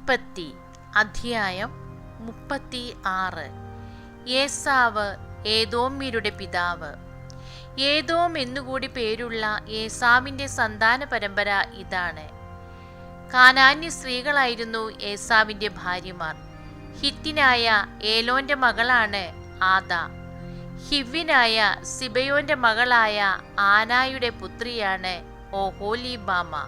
ഉൽപ്പത്തി അധ്യായം 36. ഏസാവ് ഏദോമ്യരുടെ പിതാവ്. ഏദോം എന്നുകൂടി പേരുള്ള ഏസാവിന്റെ സന്താന പരമ്പര ഇതാണ്. കാനാന്യ സ്ത്രീകളായിരുന്നു ഏസാവിന്റെ ഭാര്യമാർ. ഹിത്യനായ ഏലോന്റെ മകളാണ് ആദ. ഹിവ്യനായ സിബയോന്റെ മകളായ ആനായുടെ പുത്രിയാണ് ഒഹൊലീബാമ.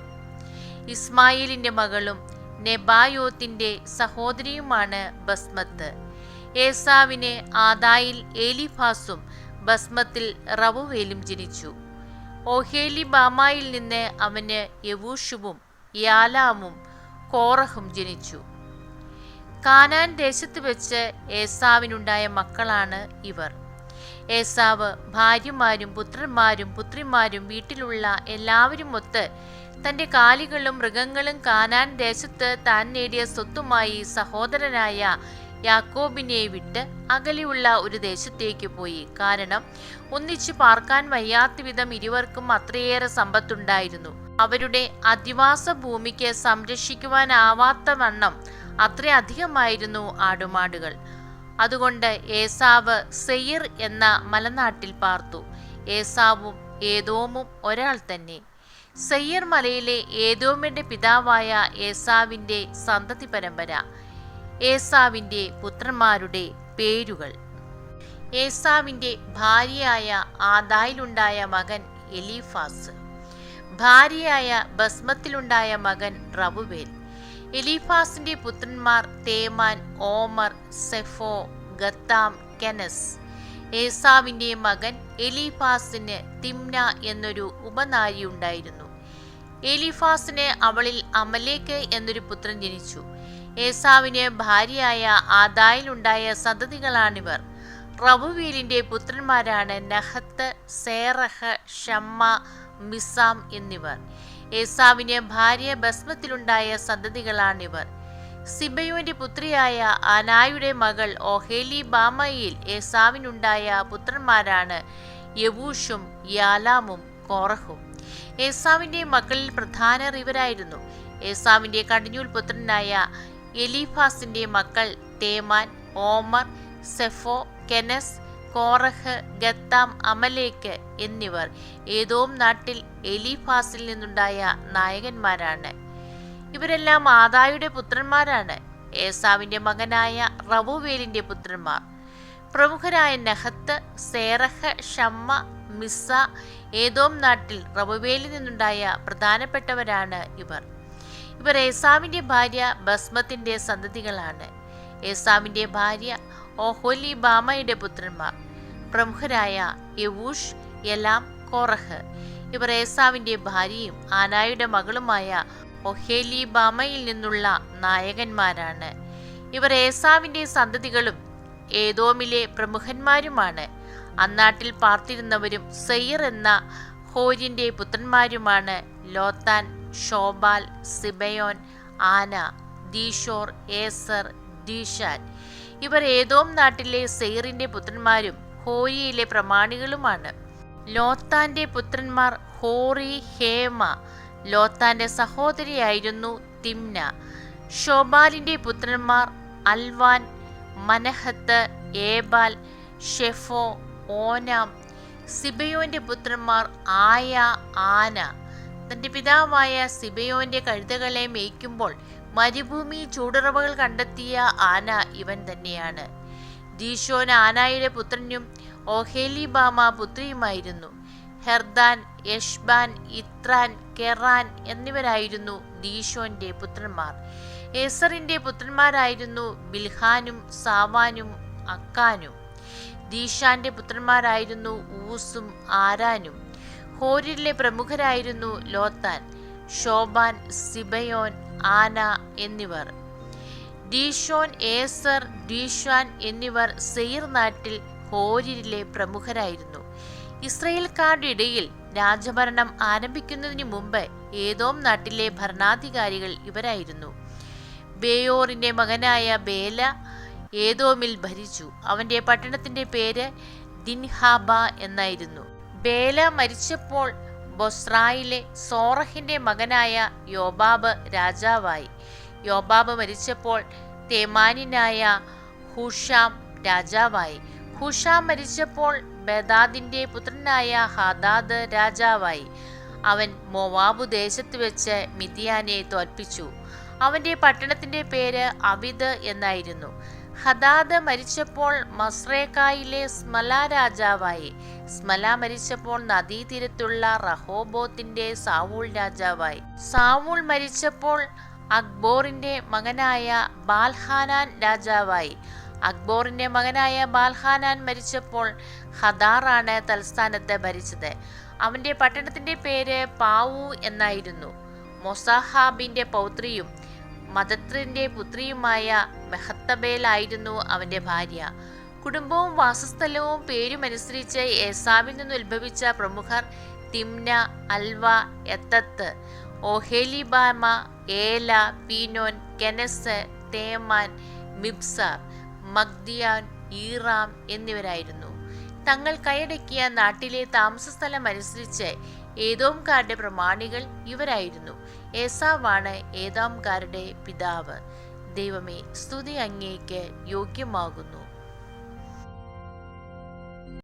ഇസ്മായേലിന്റെ മകളും നെബായോത്തിന്റെ സഹോദരിയുമാണ് ബസ്മത്ത്. ഏസാവിന് ആദായിൽ എലീഫാസും ബസ്മത്തിൽ റവുവേലും ജനിച്ചു. ഒഹൊലീബാമയിൽ നിന്ന് അവന് യെവൂഷുവും യാലാമും കോറഹും ജനിച്ചു. കാനാൻ ദേശത്ത് വെച്ച് ഏസാവിനുണ്ടായ മക്കളാണ് ഇവർ. ഏസാവ് ഭാര്യമാരും പുത്രന്മാരും പുത്രിമാരും വീട്ടിലുള്ള എല്ലാവരും ഒത്ത് തന്റെ കാലികളും മൃഗങ്ങളും കാനാൻ ദേശത്ത് താൻ നേടിയ സ്വത്തുമായി സഹോദരനായ യാക്കോബിനെ വിട്ട് അകലെയുള്ള ഒരു ദേശത്തേക്ക് പോയി. കാരണം ഒന്നിച്ചു പാർക്കാൻ വയ്യാത്ത വിധം ഇരുവർക്കും അത്രയേറെ സമ്പത്തുണ്ടായിരുന്നു. അവരുടെ അധിവാസ ഭൂമിക്ക് സംരക്ഷിക്കുവാനാവാത്ത വണ്ണം അത്രയധികമായിരുന്നു ആടുമാടുകൾ. അതുകൊണ്ട് ഏസാവ് സെയിർ എന്ന മലനാട്ടിൽ പാർത്തു. ഏസാവും ഏദോമും ഒരാൾ തന്നെ. സെയിർ മലയിലെ ഏദോമിന്റെ പിതാവായ ഏസാവിന്റെ സന്തതി പരമ്പര. ഏസാവിന്റെ പുത്രന്മാരുടെ പേരുകൾ. ഏസാവിന്റെ ഭാര്യയായ ആദായിലുണ്ടായ മകൻ എലീഫാസ്. ഭാര്യയായ ബസ്മത്തിലുണ്ടായ മകൻ റവുവേൽ. എലീഫാസിന്റെ പുത്രന്മാർ തേമാൻ, ഓമർ, സെഫോ, ഗത്താം, കെനസ്. ഏസാവിന്റെ മകൻ എലീഫാസിന് തിമ്ന എന്നൊരു ഉപനാരി ഉണ്ടായിരുന്നു. എലീഫാസിന് അവളിൽ അമലേക്ക് എന്നൊരു പുത്രൻ ജനിച്ചു. ഏസാവിന് ഭാര്യയായ ആദായിലുണ്ടായ സന്തതികളാണിവർ. റവുവേലിന്റെ പുത്രന്മാരാണ് നഹത്ത്, സേറഹ്, ഷമ്മ, മിസാം എന്നിവർ. ഏസാവിന് ഭാര്യ ബസ്മത്തിലുണ്ടായ സന്തതികളാണിവർ. സിബയോന്റെ പുത്രിയായ ആനായുടെ മകൾ ഒഹൊലീബാമയിൽ ഏസാവിനുണ്ടായ പുത്രന്മാരാണ് യെവൂഷും യാലാമും കോറഹും. ഏസാവിന്റെ മക്കളിൽ പ്രധാനർ ഇവരായിരുന്നു. ഏസാവിന്റെ കടിഞ്ഞൂൽ പുത്രനായ എലീഫാസിന്റെ മക്കൾ തേമാൻ, ഓമർ, സെഫോ, കെനസ്, കോറഹ്, ഗത്താം, അമലേക്ക് എന്നിവർ ഏദോം നാട്ടിൽ എലീഫാസിൽ നിന്നുണ്ടായ നായകന്മാരാണ്. ഇവരെല്ലാം ആദായുടെ പുത്രന്മാരാണ്. ഏസാവിന്റെ മകനായ റവുവേലിന്റെ പുത്രന്മാർ പ്രമുഖരായ നഹത്ത്, സേറഹ്, ഷമ്മ, മിസ്സ. ഏദോം നാട്ടിൽ റവുവേലിൽ നിന്നുണ്ടായ പ്രധാനപ്പെട്ടവരാണ് ഇവർ. ഇവർ ഏസാവിന്റെ ഭാര്യ ബസ്മത്തിന്റെ സന്തതികളാണ്. ഏസാവിന്റെ ഭാര്യ ഒഹൊലീബാമയുടെ പുത്രന്മാർ പ്രമുഖരായ യെവൂഷ്, യലാം, കോറഹ്. ഇവർ ഏസാവിന്റെ ഭാര്യയും ആനായുടെ മകളുമായ ഒഹൊലീബാമയിൽ നിന്നുള്ള നായകന്മാരാണ്. ഇവർ ഏസാവിന്റെ സന്തതികളും ഏദോമിലെ പ്രമുഖന്മാരുമാണ്. അന്നാട്ടിൽ പാർത്തിരുന്നവരും സെയിർ എന്ന ഹോരിന്റെ പുത്രന്മാരുമാണ് ലോത്താൻ, ഷോബാൽ, സിബയോൻ, ആന, ദീഷോർ, ഏസർ, ദീഷാൻ. ഇവർ ഏദോം നാട്ടിലെ സെയിറിന്റെ പുത്രന്മാരും ഹോരിയിലെ പ്രമാണികളുമാണ്. ലോത്താന്റെ പുത്രന്മാർ ഹോറി, ഹേമ. ലോത്താന്റെ സഹോദരിയായിരുന്നു തിമ്ന. ഷോബാലിന്റെ പുത്രന്മാർ അൽവാൻ, മനഹത്ത്, ഏബാൽ, ഷെഫോ, ഓനാം. സിബയോന്റെ പുത്രന്മാർ ആയ, ആന. തന്റെ പിതാവായ സിബയോന്റെ കഴുതകളെ മേയ്ക്കുമ്പോൾ മരുഭൂമി ചൂടുറവകൾ കണ്ടെത്തിയ ആന ഇവൻ തന്നെയാണ്. ദീശോൻ ആനായുടെ പുത്രനും ഒഹൊലീബാമ പുത്രിയുമായിരുന്നു. ഹെർദാൻ, യഷ്ബാൻ, ഇത്രാൻ, കെറാൻ എന്നിവരായിരുന്നു ദീശോന്റെ പുത്രന്മാർ. ഏസറിന്റെ പുത്രന്മാരായിരുന്നു ബിൽഹാനും സാവാനും അക്കാനും. ദീഷാന്റെ പുത്രന്മാരായിരുന്നു ഊസും ആരാനും. ഹോരിലെ പ്രമുഖരായിരുന്നു ലോത്താൻ, ഷോബാൻ, സിബയോൻ, ആന എന്നിവർ. ദീഷോൻ, ഏസർ, ദീഷാൻ എന്നിവർ സെയിർ നാട്ടിൽ ഹോരിലെ പ്രമുഖരായിരുന്നു. ഇസ്രായേൽക്കാരുടെ ഇടയിൽ രാജഭരണം ആരംഭിക്കുന്നതിന് മുമ്പ് ഏദോം നാട്ടിലെ ഭരണാധികാരികൾ ഇവരായിരുന്നു. ബേയോറിന്റെ മകനായ ബേല ഏദോമിൽ ഭരിച്ചു. അവന്റെ പട്ടണത്തിന്റെ പേര് ദിൻഹാബ എന്നായിരുന്നു. ബേല മരിച്ചപ്പോൾ ബൊസ്രായിലെ സോറഹിന്റെ മകനായ യോബാബ് രാജാവായി. യോബാബ് മരിച്ചപ്പോൾ തേമാന്യനായ ഹൂഷാം രാജാവായി. ഹൂഷാം മരിച്ചപ്പോൾ ബദാദിന്റെ പുത്രനായ ഹദാദ് രാജാവായി. അവൻ മോവാബു ദേശത്ത് വെച്ച് മിദ്യാനെ തോൽപ്പിച്ചു. അവന്റെ പട്ടണത്തിന്റെ പേര് അവിദ് എന്നായിരുന്നു. ഹദാദ് മരിച്ചപ്പോൾ മസ്രേക്കായിലെ സ്മല രാജാവായി. സ്മല മരിച്ചപ്പോൾ നദീതീരത്തുള്ള റഹോബോത്തിന്റെ സാവൂൾ രാജാവായി. സാവൂൾ മരിച്ചപ്പോൾ അക്ബോറിന്റെ മകനായ ബാൽഹാനാൻ രാജാവായി. അക്ബോറിന്റെ മകനായ ബാൽഹാനാൻ മരിച്ചപ്പോൾ ഹദാറാണ് തൽസ്ഥാനത്ത് ഭരിച്ചത്. അവന്റെ പട്ടണത്തിന്റെ പേര് പാവു എന്നായിരുന്നു. മൊസാഹാബിന്റെ പൗത്രിയും മദത്രിന്റെ പുത്രിയുമായ മെഹത്തബേലായിരുന്നു അവന്റെ ഭാര്യ. കുടുംബവും വാസസ്ഥലവും പേരുമനുസരിച്ച് ഏസാവിൽ നിന്ന് ഉത്ഭവിച്ച പ്രമുഖർ തിമ്ന, അൽവ, എത്തത്ത്, ഓഹേലിബാമ, ഏല, പീനോൻ, കെനസ്, തേമാൻ, മിബ്സാർ, മഗ്ദിയാൻ, ഈറാം എന്നിവരായിരുന്നു. തങ്ങൾ കൈയടക്കിയ നാട്ടിലെ താമസസ്ഥലം അനുസരിച്ച് ഏദോംകാരുടെ പ്രമാണികൾ ഇവരായിരുന്നു. ഏസാവാണ് ഏദോംകാരുടെ പിതാവ്. ദൈവമേ, സ്തുതി അങ്ങേക്ക് യോഗ്യമാകുന്നു.